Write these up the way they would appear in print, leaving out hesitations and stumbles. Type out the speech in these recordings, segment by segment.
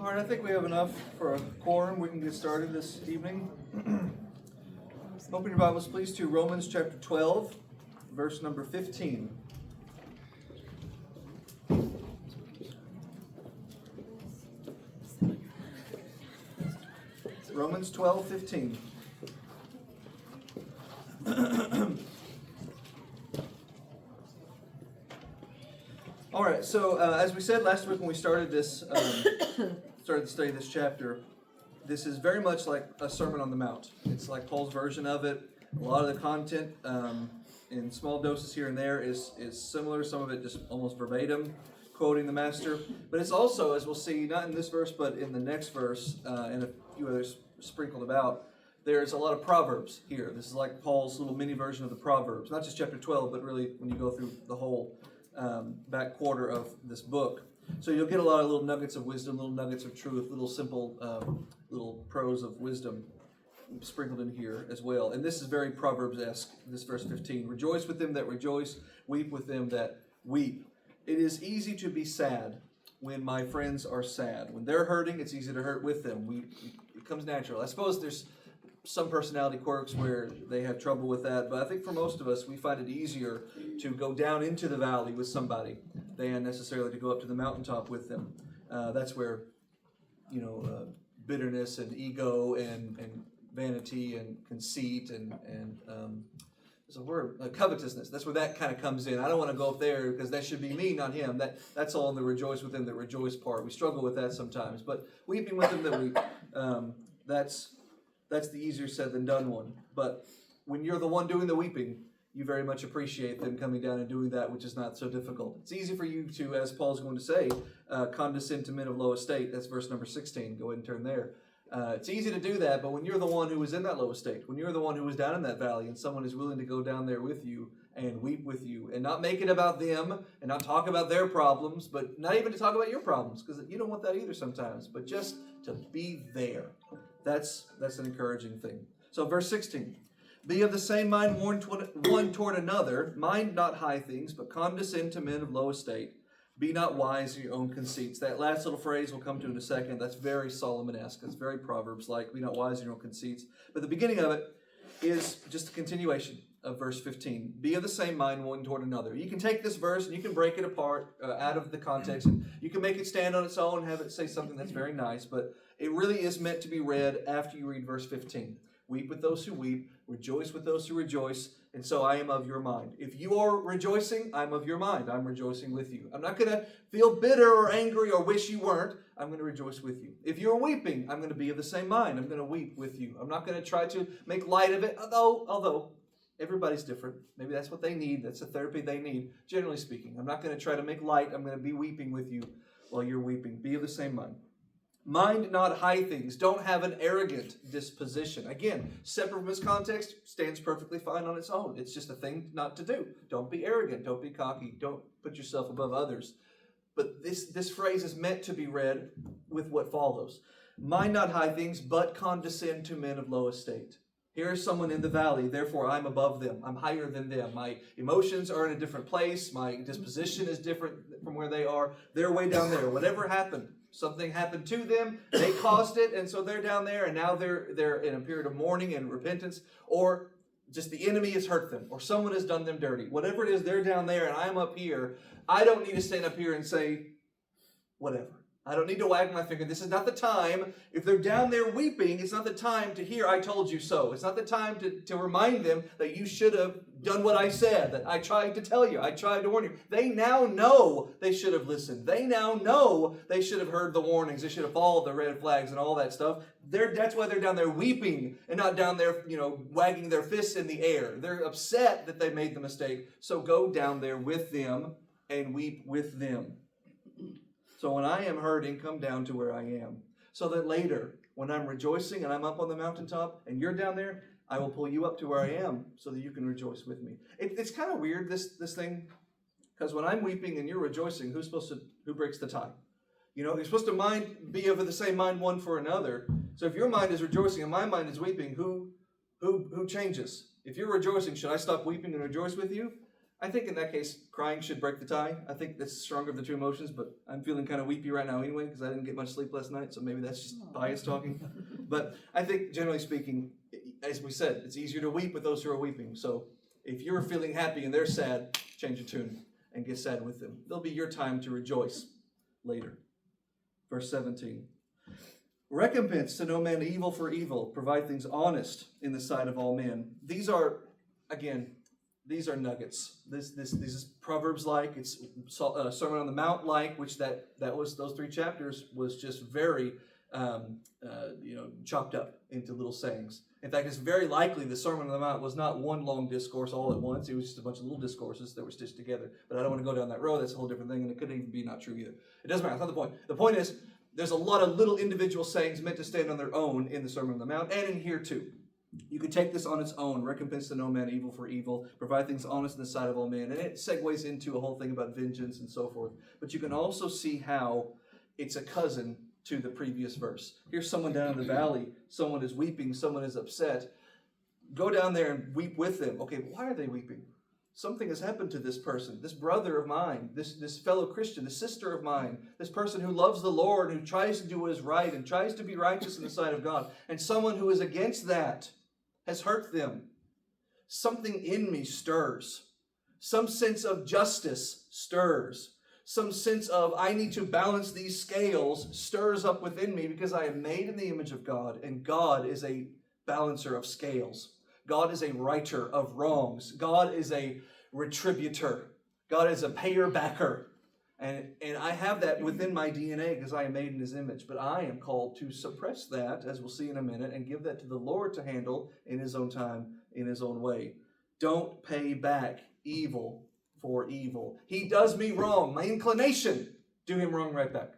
All right, I think we have enough for a quorum. We can get started this evening. Open your Bibles, please, to Romans chapter 12, verse number 15. Romans 12:15. All right, so as we said last week when we started this, started to study this chapter, this is very much like a Sermon on the Mount. It's like Paul's version of it. A lot of the content in small doses here and there is similar. Some of it just almost verbatim, quoting the Master. But it's also, as we'll see, not in this verse, but in the next verse, and a few others sprinkled about, there's a lot of Proverbs here. This is like Paul's little mini version of the Proverbs. Not just chapter 12, but really when you go through the whole back quarter of this book. So you'll get a lot of little nuggets of wisdom, little nuggets of truth, little simple little prose of wisdom sprinkled in here as well. And this is very Proverbs-esque, this verse 15. Rejoice with them that rejoice, weep with them that weep. It is easy to be sad when my friends are sad. When they're hurting, it's easy to hurt with them. It comes natural. I suppose there's some personality quirks where they have trouble with that, but I think for most of us, we find it easier to go down into the valley with somebody than necessarily to go up to the mountaintop with them. That's where, bitterness and ego and vanity and conceit and there's a word, covetousness. That's where that kind of comes in. I don't want to go up there because that should be me, not him. That's all in the rejoice with him that rejoice part. We struggle with that sometimes, but weeping with him that weep, that's the easier said than done one. But when you're the one doing the weeping, you very much appreciate them coming down and doing that, which is not so difficult. It's easy for you to, as Paul's going to say, condescend to men of low estate. That's verse number 16. Go ahead and turn there. It's easy to do that, but when you're the one who was in that low estate, when you're the one who was down in that valley, and someone is willing to go down there with you and weep with you, and not make it about them, and not talk about their problems, but not even to talk about your problems, because you don't want that either sometimes, but just to be there. That's an encouraging thing. So verse 16. Be of the same mind one toward another. Mind not high things, but condescend to men of low estate. Be not wise in your own conceits. That last little phrase we'll come to in a second. That's very Solomon-esque. It's very Proverbs-like. Be not wise in your own conceits. But the beginning of it is just a continuation of verse 15. Be of the same mind one toward another. You can take this verse and you can break it apart out of the context. And you can make it stand on its own and have it say something that's very nice. But it really is meant to be read after you read verse 15. Weep with those who weep, rejoice with those who rejoice, and so I am of your mind. If you are rejoicing, I'm of your mind. I'm rejoicing with you. I'm not going to feel bitter or angry or wish you weren't. I'm going to rejoice with you. If you're weeping, I'm going to be of the same mind. I'm going to weep with you. I'm not going to try to make light of it, although everybody's different. Maybe that's what they need. That's the therapy they need, generally speaking. I'm not going to try to make light. I'm going to be weeping with you while you're weeping. Be of the same mind. Mind not high things. Don't have an arrogant disposition. Again, separate from its context, stands perfectly fine on its own. It's just a thing not to do. Don't be arrogant. Don't be cocky. Don't put yourself above others. But this phrase is meant to be read with what follows. Mind not high things, but condescend to men of low estate. Here is someone in the valley, therefore I'm above them. I'm higher than them. My emotions are in a different place. My disposition is different from where they are. They're way down there. Whatever happened, something happened to them, they caused it, and so they're down there, and now they're in a period of mourning and repentance, or just the enemy has hurt them, or someone has done them dirty. Whatever it is, they're down there, and I'm up here. I don't need to stand up here and say, whatever. I don't need to wag my finger. This is not the time. If they're down there weeping, it's not the time to hear, I told you so. It's not the time to remind them that you should have done what I said, that I tried to tell you, I tried to warn you. They now know they should have listened. They now know they should have heard the warnings. They should have followed the red flags and all that stuff. That's why they're down there weeping and not down there, wagging their fists in the air. They're upset that they made the mistake. So go down there with them and weep with them. So when I am hurting, come down to where I am. So that later, when I'm rejoicing and I'm up on the mountaintop and you're down there, I will pull you up to where I am so that you can rejoice with me. It's kind of weird, this thing, because when I'm weeping and you're rejoicing, who breaks the tie? You're supposed to be of the same mind one for another. So if your mind is rejoicing and my mind is weeping, who changes? If you're rejoicing, should I stop weeping and rejoice with you? I think in that case, crying should break the tie. I think that's stronger of the two emotions, but I'm feeling kind of weepy right now anyway because I didn't get much sleep last night, so maybe that's just bias talking. But I think, generally speaking, as we said, it's easier to weep with those who are weeping. So if you're feeling happy and they're sad, change a tune and get sad with them. There'll be your time to rejoice later. Verse 17. Recompense to no man evil for evil. Provide things honest in the sight of all men. These are, again, these are nuggets. This is Proverbs-like. It's Sermon on the Mount-like, which that was, those 3 chapters was just very chopped up into little sayings. In fact, it's very likely the Sermon on the Mount was not one long discourse all at once. It was just a bunch of little discourses that were stitched together. But I don't want to go down that road. That's a whole different thing, and it could even be not true either. It doesn't matter. That's not the point. The point is, there's a lot of little individual sayings meant to stand on their own in the Sermon on the Mount, and in here too. You could take this on its own. Recompense to no man evil for evil. Provide things honest in the sight of all men. And it segues into a whole thing about vengeance and so forth. But you can also see how it's a cousin to the previous verse. Here's someone down in the valley. Someone is weeping. Someone is upset. Go down there and weep with them. Okay, why are they weeping? Something has happened to this person, this brother of mine, this fellow Christian, this sister of mine, this person who loves the Lord, who tries to do what is right and tries to be righteous in the sight of God. And someone who is against that has hurt them. Something in me stirs. Some sense of justice stirs. Some sense of I need to balance these scales stirs up within me because I am made in the image of God, and God is a balancer of scales. God is a righter of wrongs. God is a retributor. God is a payer-backer. And I have that within my DNA because I am made in His image. But I am called to suppress that, as we'll see in a minute, and give that to the Lord to handle in His own time, in His own way. Don't pay back evil for evil. He does me wrong. My inclination, do him wrong right back.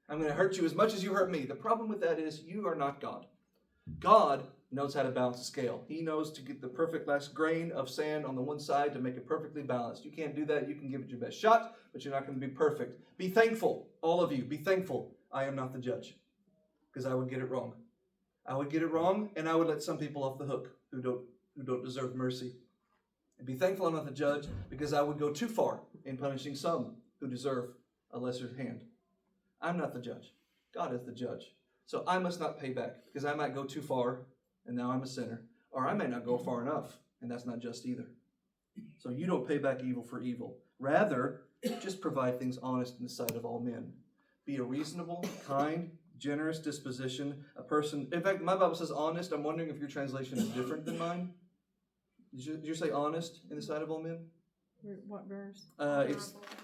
I'm going to hurt you as much as you hurt me. The problem with that is you are not God. God knows how to balance the scale. He knows to get the perfect last grain of sand on the one side to make it perfectly balanced. You can't do that. You can give it your best shot, but you're not going to be perfect. Be thankful, all of you. Be thankful. I am not the judge, because I would get it wrong. I would get it wrong, and I would let some people off the hook who don't deserve mercy. And be thankful I'm not the judge, because I would go too far in punishing some who deserve a lesser hand. I'm not the judge. God is the judge. So I must not pay back, because I might go too far, and now I'm a sinner. Or I may not go far enough, and that's not just either. So you don't pay back evil for evil. Rather, just provide things honest in the sight of all men. Be a reasonable, kind, generous disposition, a person. In fact, my Bible says honest. I'm wondering if your translation is different than mine. Did you say honest in the sight of all men? What verse?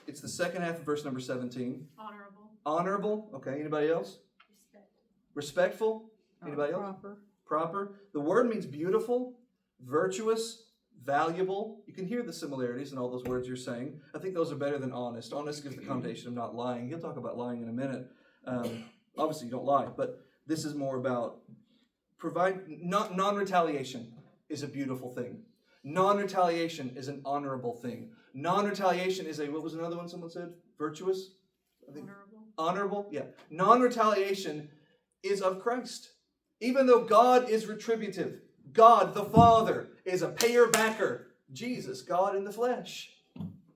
It's the second half of verse number 17. Honorable. Honorable. Okay, anybody else? Respectful. Anybody else? Proper. The word means beautiful, virtuous, valuable. You can hear the similarities in all those words you're saying. I think those are better than honest. Honest gives the connotation of not lying. He'll talk about lying in a minute. Obviously, you don't lie, but this is more about non-retaliation is a beautiful thing. Non-retaliation is an honorable thing. Non-retaliation is what was another one someone said? Virtuous? I think. Honorable? Yeah. Non-retaliation is of Christ. Even though God is retributive, God the Father is a payer-backer. Jesus, God in the flesh,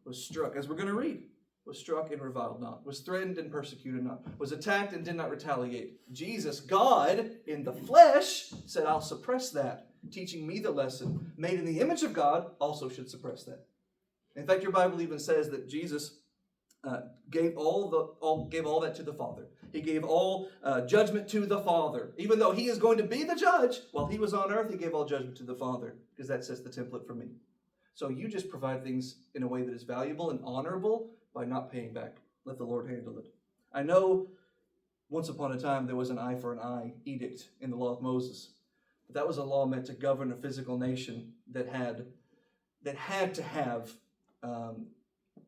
was struck, as we're going to read, was struck and reviled not, was threatened and persecuted not, was attacked and did not retaliate. Jesus, God in the flesh, said, I'll suppress that, teaching me the lesson. Made in the image of God also should suppress that. In fact, your Bible even says that Jesus gave all that to the Father. He gave all judgment to the Father. Even though He is going to be the judge, while He was on earth, He gave all judgment to the Father, because that sets the template for me. So you just provide things in a way that is valuable and honorable by not paying back. Let the Lord handle it. I know once upon a time there was an eye for an eye edict in the law of Moses. But that was a law meant to govern a physical nation that had to have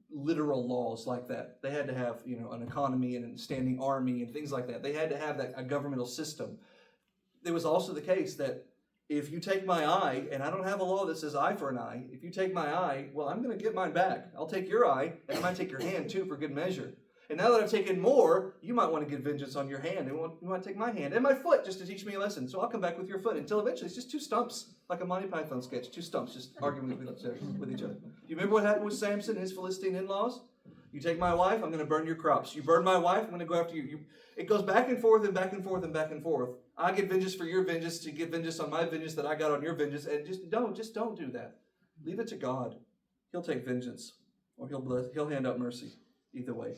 literal laws like that. They had to have, an economy and a standing army and things like that. They had to have a governmental system. There was also the case that if you take my eye, and I don't have a law that says eye for an eye, if you take my eye, well, I'm going to get mine back. I'll take your eye, and I might take your hand too for good measure. And now that I've taken more, you might want to get vengeance on your hand. And you might take my hand and my foot just to teach me a lesson. So I'll come back with your foot until eventually it's just two stumps, like a Monty Python sketch. Two stumps just arguing with each other. Do you remember what happened with Samson and his Philistine in-laws? You take my wife, I'm going to burn your crops. You burn my wife, I'm going to go after you. It goes back and forth and back and forth and back and forth. I get vengeance for your vengeance to get vengeance on my vengeance that I got on your vengeance. And just don't do that. Leave it to God. He'll take vengeance, or he'll hand out mercy. Either way.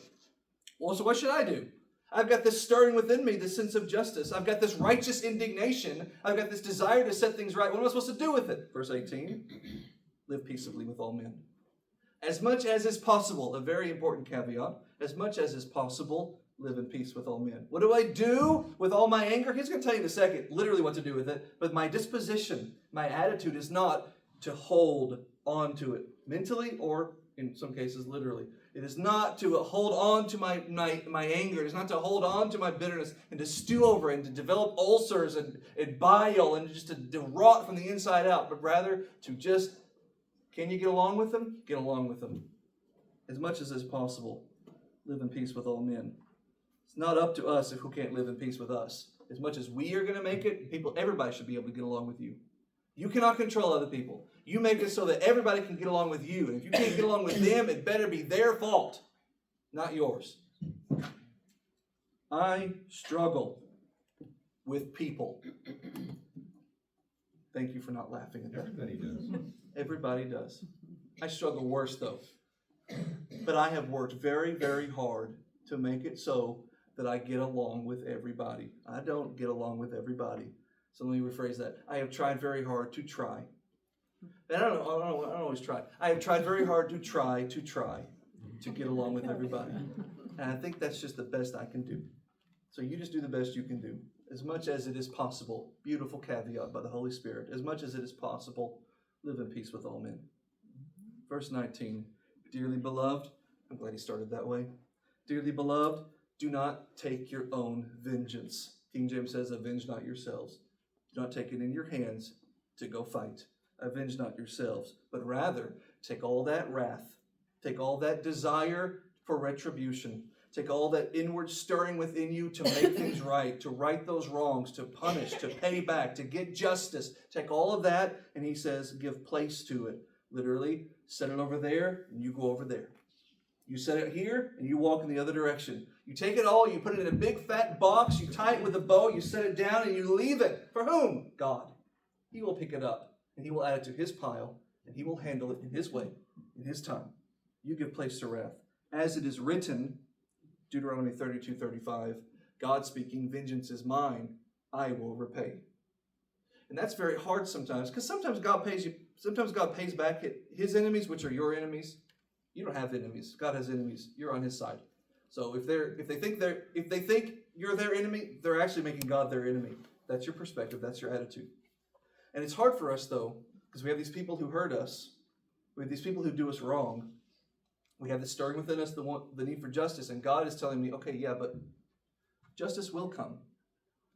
Well, so what should I do? I've got this stirring within me, this sense of justice. I've got this righteous indignation. I've got this desire to set things right. What am I supposed to do with it? Verse 18, live peaceably with all men. As much as is possible, a very important caveat, as much as is possible, live in peace with all men. What do I do with all my anger? He's going to tell you in a second literally what to do with it. But my disposition, my attitude is not to hold on to it mentally or in some cases literally. It is not to hold on to my anger. It is not to hold on to my bitterness and to stew over it and to develop ulcers and bile and just to rot from the inside out, but rather to just, can you get along with them? Get along with them. As much as is possible, live in peace with all men. It's not up to us who can't live in peace with us. As much as we are going to make it, everybody should be able to get along with you. You cannot control other people. You make it so that everybody can get along with you. And if you can't get along with them, it better be their fault, not yours. I struggle with people. Thank you for not laughing at that. Everybody does. Everybody does. I struggle worse, though. But I have worked very, very hard to make it so that I get along with everybody. I don't get along with everybody. So let me rephrase that. I have tried very hard to try. And I don't always try. I have tried very hard to try to get along with everybody. And I think that's just the best I can do. So you just do the best you can do. As much as it is possible, beautiful caveat by the Holy Spirit, as much as it is possible, live in peace with all men. Verse 19, dearly beloved, I'm glad he started that way. Dearly beloved, do not take your own vengeance. King James says, avenge not yourselves. Do not take it in your hands to go fight. Avenge not yourselves, but rather take all that wrath, take all that desire for retribution, take all that inward stirring within you to make things right, to right those wrongs, to punish, to pay back, to get justice. Take all of that, and he says, give place to it. Literally, set it over there, and you go over there. You set it here, and you walk in the other direction. You take it all, you put it in a big fat box, you tie it with a bow, you set it down, and you leave it. For whom? God. He will pick it up, and he will add it to his pile, and he will handle it in his way, in his time. You give place to wrath. As it is written, Deuteronomy 32:35, God speaking, vengeance is mine, I will repay. And that's very hard sometimes, because sometimes God pays back his enemies, which are your enemies. You don't have enemies. God has enemies. You're on his side. So if they think you're their enemy, they're actually making God their enemy. That's your perspective. That's your attitude. And it's hard for us, though, because we have these people who hurt us. We have these people who do us wrong. We have this stirring within us, the need for justice. And God is telling me, okay, yeah, but justice will come.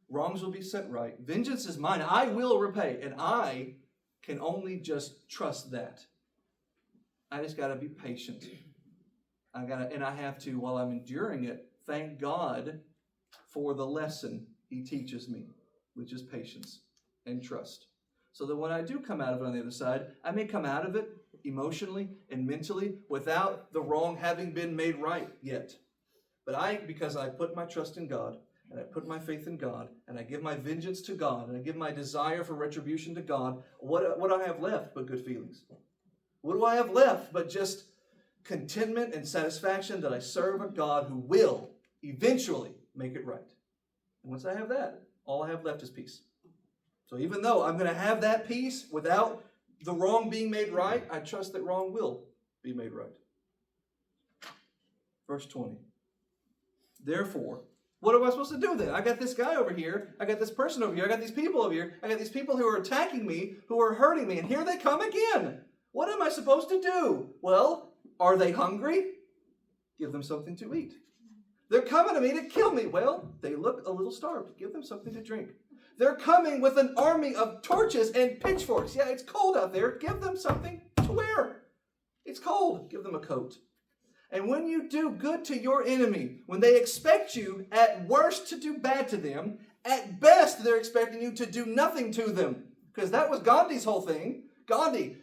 Wrongs will be set right. Vengeance is mine. I will repay. And I can only just trust that. I just got to be patient. I have to, while I'm enduring it, thank God for the lesson he teaches me, which is patience and trust. So that when I do come out of it on the other side, I may come out of it emotionally and mentally without the wrong having been made right yet. But because I put my trust in God, and I put my faith in God, and I give my vengeance to God, and I give my desire for retribution to God, what do I have left but good feelings? What do I have left but just contentment and satisfaction that I serve a God who will eventually make it right? And once I have that, all I have left is peace. So even though I'm going to have that peace without the wrong being made right, I trust that wrong will be made right. Verse 20. Therefore, what am I supposed to do then? I got this guy over here. I got this person over here. I got these people over here. I got these people who are attacking me, who are hurting me. And here they come again. What am I supposed to do? Well, are they hungry? Give them something to eat. They're coming to me to kill me. Well, they look a little starved. Give them something to drink. They're coming with an army of torches and pitchforks. Yeah, it's cold out there. Give them something to wear. It's cold. Give them a coat. And when you do good to your enemy, when they expect you at worst to do bad to them, at best they're expecting you to do nothing to them. Because that was Gandhi's whole thing. Gandhi,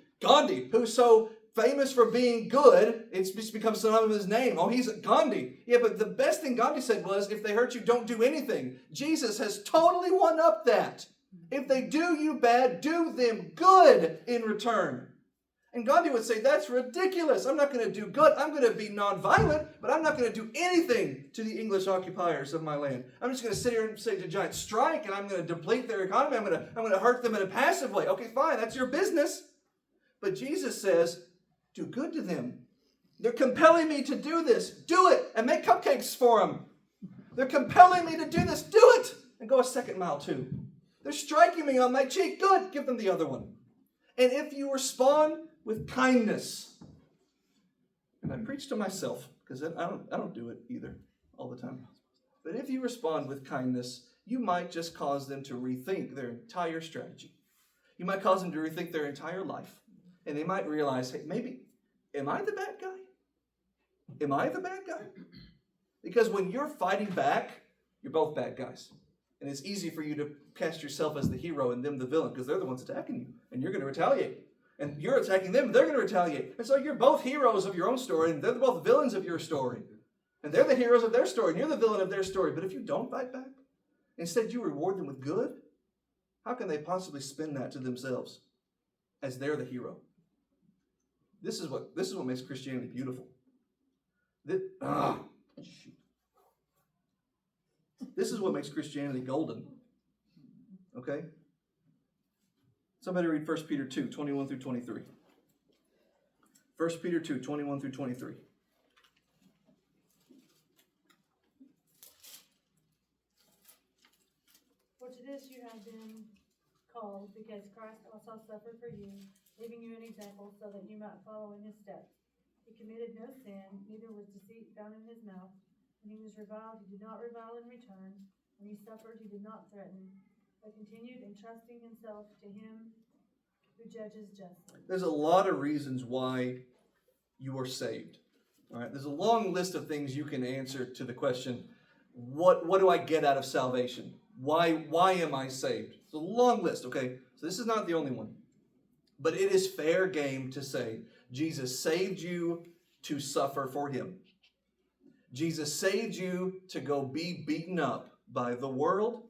who's so famous for being good, it's just become synonymous with his name. Oh, he's Gandhi. Yeah, but the best thing Gandhi said was, if they hurt you, don't do anything. Jesus has totally one-upped that. If they do you bad, do them good in return. And Gandhi would say, that's ridiculous. I'm not going to do good. I'm going to be nonviolent, but I'm not going to do anything to the English occupiers of my land. I'm just going to sit here and say a giant strike, and I'm going to deplete their economy. I'm going to hurt them in a passive way. Okay, fine. That's your business. But Jesus says, do good to them. They're compelling me to do this. Do it and make cupcakes for them. They're compelling me to do this. Do it and go a second mile too. They're striking me on my cheek. Good. Give them the other one. And if you respond with kindness, and I preach to myself because I don't do it either all the time. But if you respond with kindness, you might just cause them to rethink their entire strategy. You might cause them to rethink their entire life. And they might realize, hey, maybe, am I the bad guy? Am I the bad guy? Because when you're fighting back, you're both bad guys. And it's easy for you to cast yourself as the hero and them the villain because they're the ones attacking you. And you're going to retaliate. And you're attacking them, and they're going to retaliate. And so you're both heroes of your own story, and they're both villains of your story. And they're the heroes of their story, and you're the villain of their story. But if you don't fight back, instead you reward them with good, how can they possibly spin that to themselves as they're the hero? This is what makes Christianity beautiful. This is what makes Christianity golden. Okay? Somebody read 1 Peter 2, 21 through 23. 1 Peter 2, 21 through 23. For to this you have been called, because Christ also suffered for you, leaving you an example so that you might follow in his steps. He committed no sin, neither was deceit found in his mouth. When he was reviled, he did not revile in return. When he suffered, he did not threaten, but continued entrusting himself to him who judges justly. There's a lot of reasons why you are saved. All right, there's a long list of things you can answer to the question, what do I get out of salvation? Why am I saved? It's a long list, okay? So this is not the only one. But it is fair game to say Jesus saved you to suffer for him. Jesus saved you to go be beaten up by the world.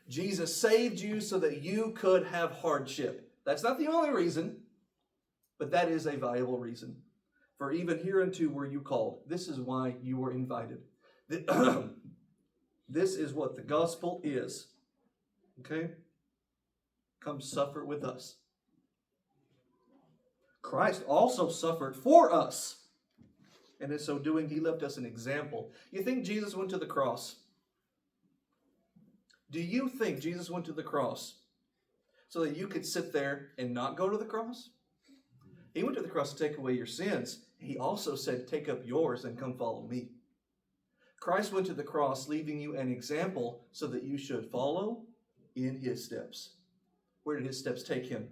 Jesus saved you so that you could have hardship. That's not the only reason, but that is a valuable reason. For even hereunto were you called. This is why you were invited. This is what the gospel is. Okay? Come suffer with us. Christ also suffered for us. And in so doing, he left us an example. You think Jesus went to the cross? Do you think Jesus went to the cross so that you could sit there and not go to the cross? He went to the cross to take away your sins. He also said, take up yours and come follow me. Christ went to the cross, leaving you an example so that you should follow in his steps. Where did his steps take him?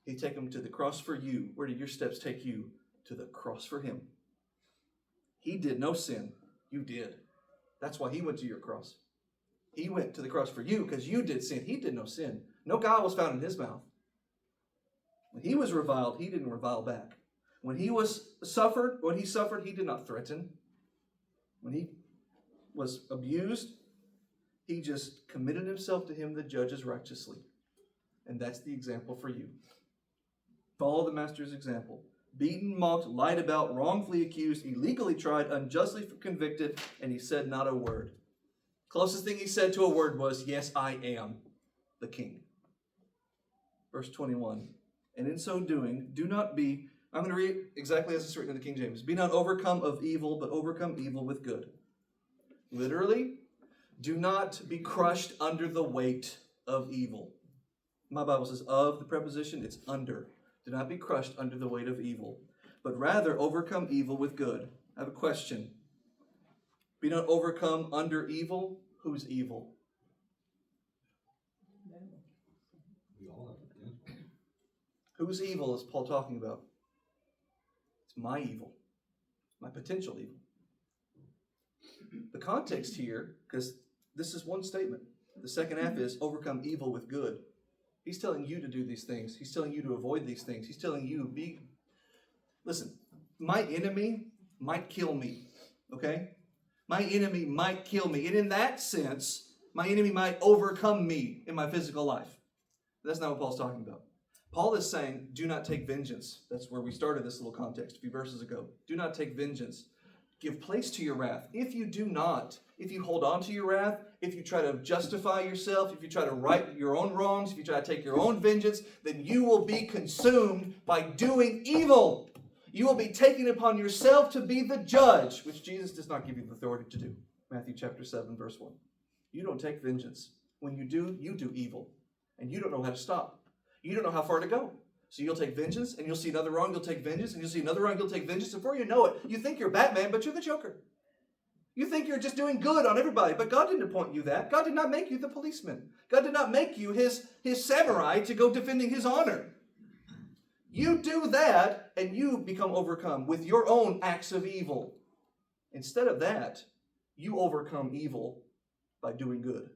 He took him to the cross for you. Where did your steps take you? To the cross for him. He did no sin. You did. That's why he went to your cross. He went to the cross for you because you did sin. He did no sin. No guile was found in his mouth. When he was reviled, he didn't revile back. When he suffered, he did not threaten. When he was abused, he just committed himself to him that judges righteously. And that's the example for you. Follow the master's example. Beaten, mocked, lied about, wrongfully accused, illegally tried, unjustly convicted, and he said not a word. Closest thing he said to a word was, yes, I am the king. Verse 21. And in so doing, do not be, I'm going to read exactly as it's written in the King James. Be not overcome of evil, but overcome evil with good. Literally, do not be crushed under the weight of evil. My Bible says of the preposition, it's under. Do not be crushed under the weight of evil, but rather overcome evil with good. I have a question. Be not overcome under evil. Who's evil? Whose evil is Paul talking about? It's my evil. my potential evil. The context here, because this is one statement. The second half is overcome evil with good. He's telling you to do these things. He's telling you to avoid these things. He's telling you, listen, my enemy might kill me, okay? My enemy might kill me. And in that sense, my enemy might overcome me in my physical life. That's not what Paul's talking about. Paul is saying, do not take vengeance. That's where we started this little context a few verses ago. Do not take vengeance. Give place to your wrath. If you do not, if you hold on to your wrath, if you try to justify yourself, if you try to right your own wrongs, if you try to take your own vengeance, then you will be consumed by doing evil. You will be taking upon yourself to be the judge, which Jesus does not give you the authority to do. Matthew chapter 7, verse 1. You don't take vengeance. When you do evil. And you don't know how to stop. You don't know how far to go. So you'll take vengeance, and you'll see another wrong, you'll take vengeance, and you'll see another wrong, you'll take vengeance. Before you know it, you think you're Batman, but you're the Joker. You think you're just doing good on everybody, but God didn't appoint you that. God did not make you the policeman. God did not make you his samurai to go defending his honor. You do that, and you become overcome with your own acts of evil. Instead of that, you overcome evil by doing good.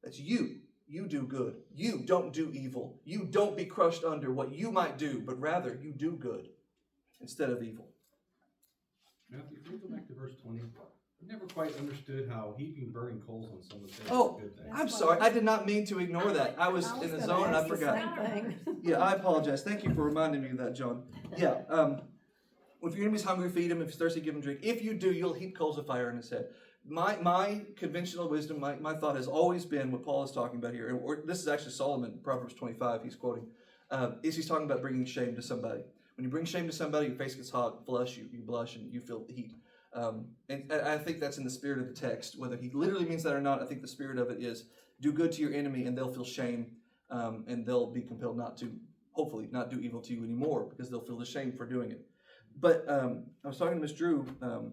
That's you. You do good. You don't do evil. You don't be crushed under what you might do, but rather you do good instead of evil. Matthew, if we go back to verse 20, I never quite understood how heaping burning coals on someone's head Oh, is a good thing. I'm sorry. I did not mean to ignore that. I was in the zone and I forgot. Yeah, I apologize. Thank you for reminding me of that, John. Yeah, if your enemy's hungry, feed him. If he's thirsty, give him drink. If you do, you'll heap coals of fire in his head. My conventional wisdom, my thought has always been what Paul is talking about here. Or this is actually Solomon, Proverbs 25, he's quoting. He's talking about bringing shame to somebody. When you bring shame to somebody, your face gets hot, you blush, and you feel the heat. And I think that's in the spirit of the text. Whether he literally means that or not, I think the spirit of it is do good to your enemy and they'll feel shame and they'll be compelled not to, hopefully, not do evil to you anymore because they'll feel the shame for doing it. But I was talking to Miss Drew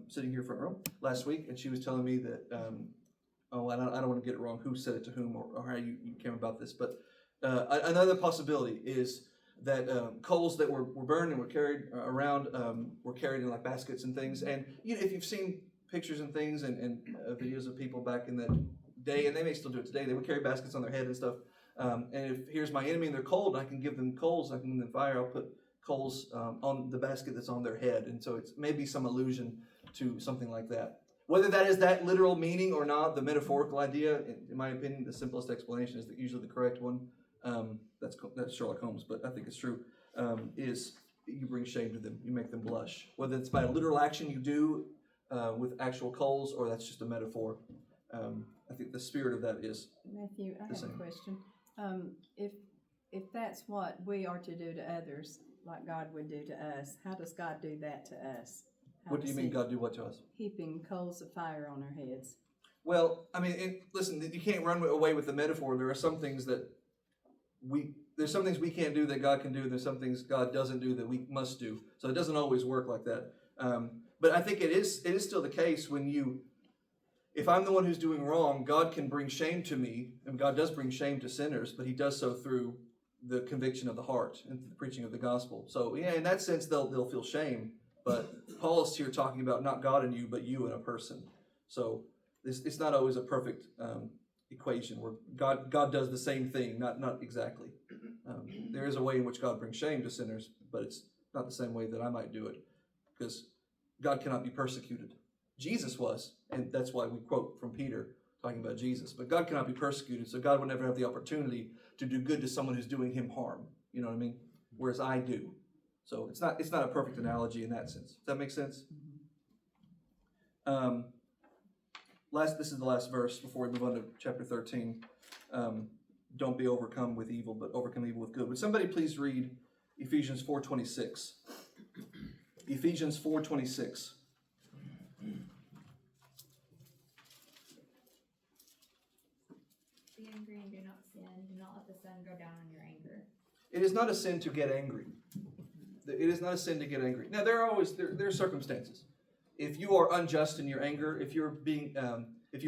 sitting here front row last week, and she was telling me that, I don't want to get it wrong, who said it to whom or how you came about this, but another possibility is that coals that were burned and were carried around were carried in like baskets and things. And if you've seen pictures and things and videos of people back in that day, and they may still do it today, they would carry baskets on their head and stuff. And if here's my enemy and they're cold, I can give them coals, I can give them fire, I'll put coals on the basket that's on their head. And so it's maybe some allusion to something like that. Whether that is that literal meaning or not, the metaphorical idea, in my opinion, the simplest explanation is usually the correct one. That's Sherlock Holmes, but I think it's true, is you bring shame to them. You make them blush. Whether it's by a literal action you do with actual coals or that's just a metaphor. I think the spirit of that is Matthew, I the have same. a question. If that's what we are to do to others, like God would do to us, how does God do that to us? What do you mean God do what to us? Heaping coals of fire on our heads. Well, I mean, listen, you can't run away with the metaphor. There are some things that there's some things we can't do that God can do. There's some things God doesn't do that we must do. So it doesn't always work like that. But I think it is still the case if I'm the one who's doing wrong, God can bring shame to me, and God does bring shame to sinners, but he does so through the conviction of the heart and the preaching of the gospel. So yeah, in that sense, they'll feel shame. But Paul is here talking about not God in you, but you in a person. So it's not always a perfect equation where God does the same thing, not exactly. There is a way in which God brings shame to sinners, but it's not the same way that I might do it, because God cannot be persecuted. Jesus was, and that's why we quote from Peter talking about Jesus. But God cannot be persecuted, so God would never have the opportunity to do good to someone who's doing him harm. You know what I mean? Whereas I do. So it's not a perfect analogy in that sense. Does that make sense? This is the last verse before we move on to chapter 13. Don't be overcome with evil, but overcome evil with good. Would somebody please read Ephesians 4:26? Ephesians 4:26. Be angry and do not sin. Do not let the sun go down on your anger. It is not a sin to get angry. It is not a sin to get angry. Now there are circumstances. If you are unjust in your anger, if you're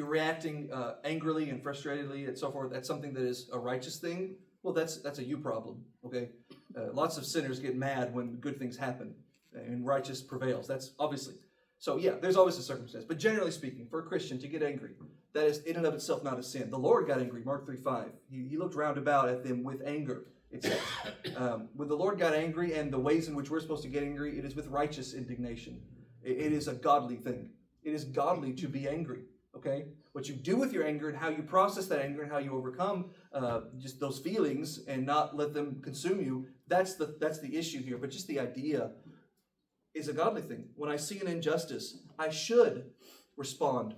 reacting angrily and frustratedly and so forth, that's something that is a righteous thing. Well, that's a you problem. Okay, lots of sinners get mad when good things happen and righteous prevails. That's obviously. So yeah, there's always a circumstance. But generally speaking, for a Christian to get angry, that is in and of itself not a sin. The Lord got angry, Mark 3:5. He looked round about at them with anger, it says. When the Lord got angry, and the ways in which we're supposed to get angry, it is with righteous indignation. It is a godly thing. It is godly to be angry, okay? What you do with your anger and how you process that anger and how you overcome just those feelings and not let them consume you, that's the issue here. But just the idea is a godly thing. When I see an injustice, I should respond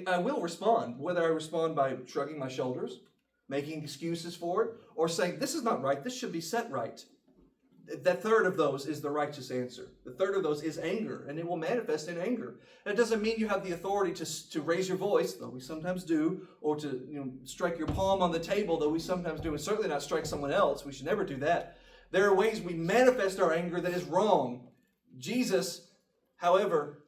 I will respond, whether I respond by shrugging my shoulders, making excuses for it, or saying, this is not right, this should be set right. That third of those is the righteous answer. The third of those is anger, and it will manifest in anger. And it doesn't mean you have the authority to raise your voice, though we sometimes do, or to strike your palm on the table, though we sometimes do, and certainly not strike someone else. We should never do that. There are ways we manifest our anger that is wrong. Jesus, however,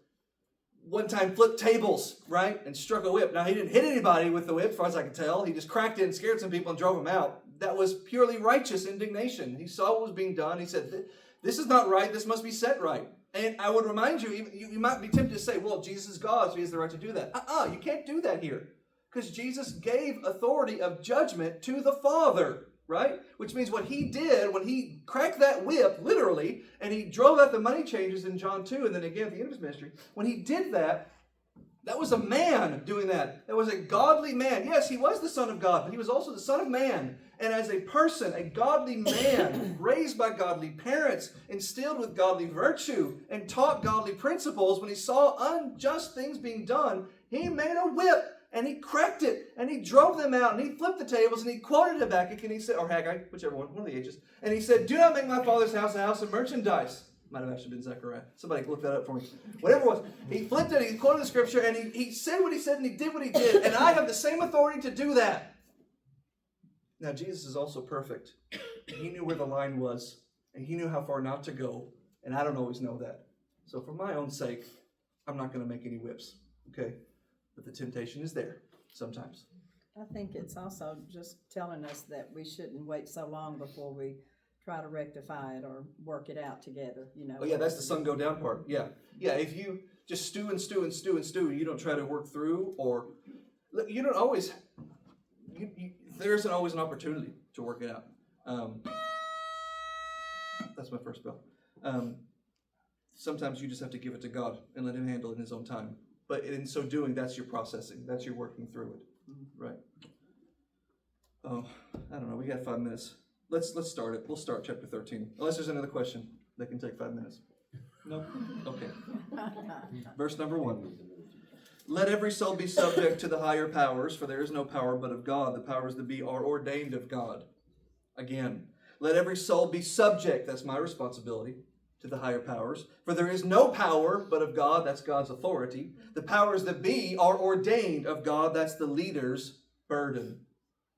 one time flipped tables, right, and struck a whip. Now, he didn't hit anybody with the whip, as far as I can tell. He just cracked it and scared some people and drove them out. That was purely righteous indignation. He saw what was being done. He said, this is not right. This must be set right. And I would remind you, you might be tempted to say, well, Jesus is God, so he has the right to do that. You can't do that here. Because Jesus gave authority of judgment to the Father, right? Which means what he did when he cracked that whip, literally, and he drove out the money changers in John 2, and then again at the end of his ministry, when he did that, that was a man doing that. That was a godly man. Yes, he was the Son of God, but he was also the Son of Man. And as a person, a godly man, raised by godly parents, instilled with godly virtue, and taught godly principles, when he saw unjust things being done, he made a whip, and he cracked it, and he drove them out, and he flipped the tables, and he quoted Habakkuk, and he said, or Haggai, whichever one of the ages, and he said, do not make my father's house a house of merchandise. Might have actually been Zechariah. Somebody look that up for me. Whatever it was. He flipped it, he quoted the scripture, and he said what he said, and he did what he did, and I have the same authority to do that. Now, Jesus is also perfect. He knew where the line was, and he knew how far not to go, and I don't always know that. So for my own sake, I'm not going to make any whips, okay? But the temptation is there sometimes. I think it's also just telling us that we shouldn't wait so long before we try to rectify it or work it out together, Oh yeah, that's the sun go down part. Yeah. Yeah, if you just stew and stew and stew and stew, you don't try to work through, or you don't always, there isn't always an opportunity to work it out. That's my first bell. Sometimes you just have to give it to God and let him handle it in his own time. But in so doing, that's your processing. That's your working through it. Right. Oh, I don't know. We got 5 minutes. Let's start it. We'll start chapter 13. Unless there's another question that can take 5 minutes. No? Okay. Verse number 1. Let every soul be subject to the higher powers, for there is no power but of God. The powers that be are ordained of God. Again, let every soul be subject, that's my responsibility, to the higher powers. For there is no power but of God, that's God's authority. The powers that be are ordained of God, that's the leader's burden.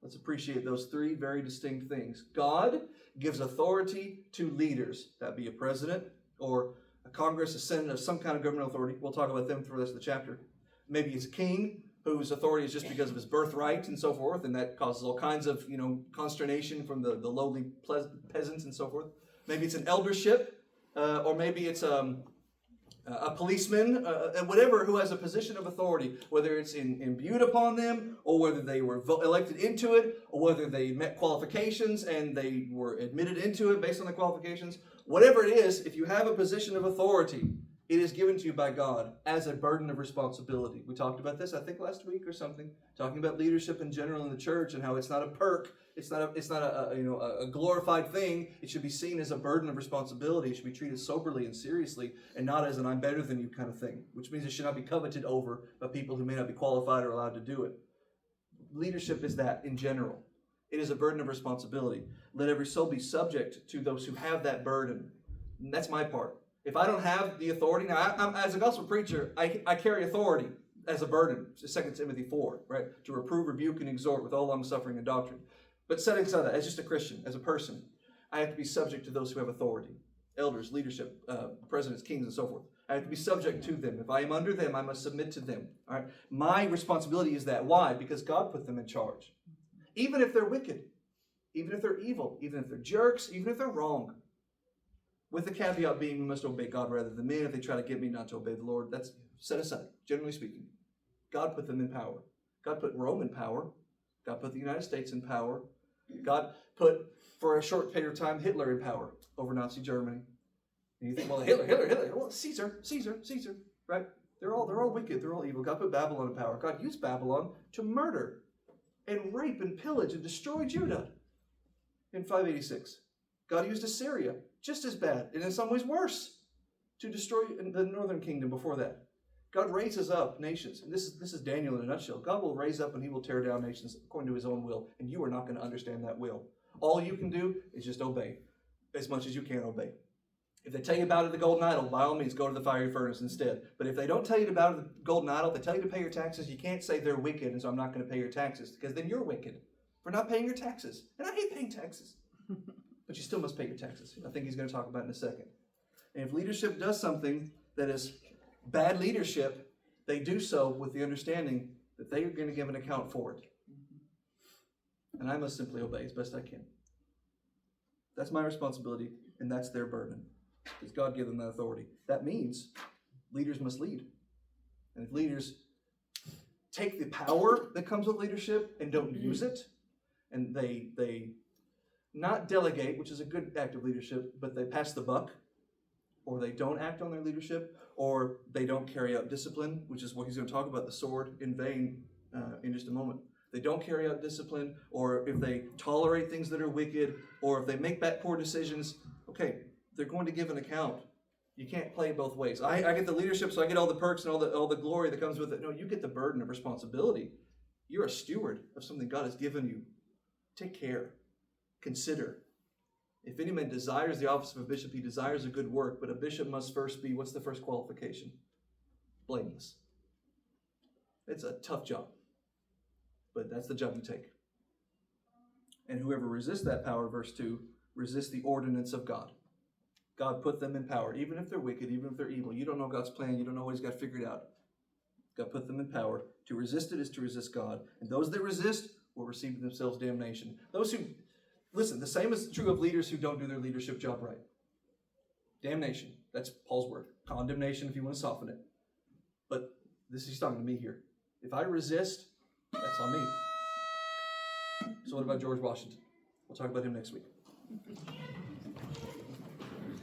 Let's appreciate those three very distinct things. God gives authority to leaders. That be a president or a Congress, a Senate, or some kind of governmental authority. We'll talk about them for the rest of the chapter. Maybe it's a king whose authority is just because of his birthright and so forth, and that causes all kinds of consternation from the lowly peasants and so forth. Maybe it's an eldership, or maybe it's a policeman, and whatever, who has a position of authority, whether it's imbued upon them, or whether they were elected into it, or whether they met qualifications and they were admitted into it based on the qualifications. Whatever it is, if you have a position of authority, it is given to you by God as a burden of responsibility. We talked about this, I think, last week or something, talking about leadership in general in the church and how it's not a perk. It's not a glorified thing. It should be seen as a burden of responsibility. It should be treated soberly and seriously, and not as an I'm better than you kind of thing, which means it should not be coveted over by people who may not be qualified or allowed to do it. Leadership is that in general. It is a burden of responsibility. Let every soul be subject to those who have that burden. And that's my part. If I don't have the authority, now I'm, as a gospel preacher, I carry authority as a burden. 2 Timothy 4, right? To reprove, rebuke, and exhort with all long suffering and doctrine. But setting aside that, as just a Christian, as a person, I have to be subject to those who have authority. Elders, leadership, presidents, kings, and so forth. I have to be subject to them. If I am under them, I must submit to them. All right? My responsibility is that. Why? Because God put them in charge. Even if they're wicked, even if they're evil, even if they're jerks, even if they're wrong. With the caveat being we must obey God rather than men. If they try to get me not to obey the Lord, that's set aside, generally speaking. God put them in power. God put Rome in power. God put the United States in power. God put, for a short period of time, Hitler in power over Nazi Germany. And you think, well, Hitler. Well, Caesar, right? They're all wicked. They're all evil. God put Babylon in power. God used Babylon to murder and rape and pillage and destroy Judah in 586. God used Assyria, just as bad, and in some ways worse, to destroy the northern kingdom before that. God raises up nations, and this is Daniel in a nutshell. God will raise up and he will tear down nations according to his own will, and you are not going to understand that will. All you can do is just obey, as much as you can obey. If they tell you about the golden idol, by all means, go to the fiery furnace instead. But if they don't tell you about the golden idol, they tell you to pay your taxes, you can't say they're wicked, and so I'm not going to pay your taxes, because then you're wicked for not paying your taxes. And I hate paying taxes. But you still must pay your taxes. I think he's going to talk about it in a second. And if leadership does something that is bad leadership, they do so with the understanding that they are going to give an account for it. And I must simply obey as best I can. That's my responsibility, and that's their burden. Because God gave them that authority. That means leaders must lead. And if leaders take the power that comes with leadership and don't use it, and they not delegate, which is a good act of leadership, but they pass the buck, or they don't act on their leadership, or they don't carry out discipline, which is what he's going to talk about, the sword in vain in just a moment. They don't carry out discipline, or if they tolerate things that are wicked, or if they make bad, poor decisions, okay, they're going to give an account. You can't play both ways. I get the leadership, so I get all the perks and all the glory that comes with it. No, you get the burden of responsibility. You're a steward of something God has given you. Take care. Consider. If any man desires the office of a bishop, he desires a good work, but a bishop must first be, what's the first qualification? Blameless. It's a tough job, but that's the job you take. And whoever resists that power, verse 2, resists the ordinance of God. God put them in power, even if they're wicked, even if they're evil. You don't know God's plan. You don't know what he's got figured out. God put them in power. To resist it is to resist God. And those that resist will receive in themselves damnation. Those who, listen, the same is true of leaders who don't do their leadership job right. Damnation. That's Paul's word. Condemnation, if you want to soften it. But he's talking to me here. If I resist, that's on me. So what about George Washington? We'll talk about him next week.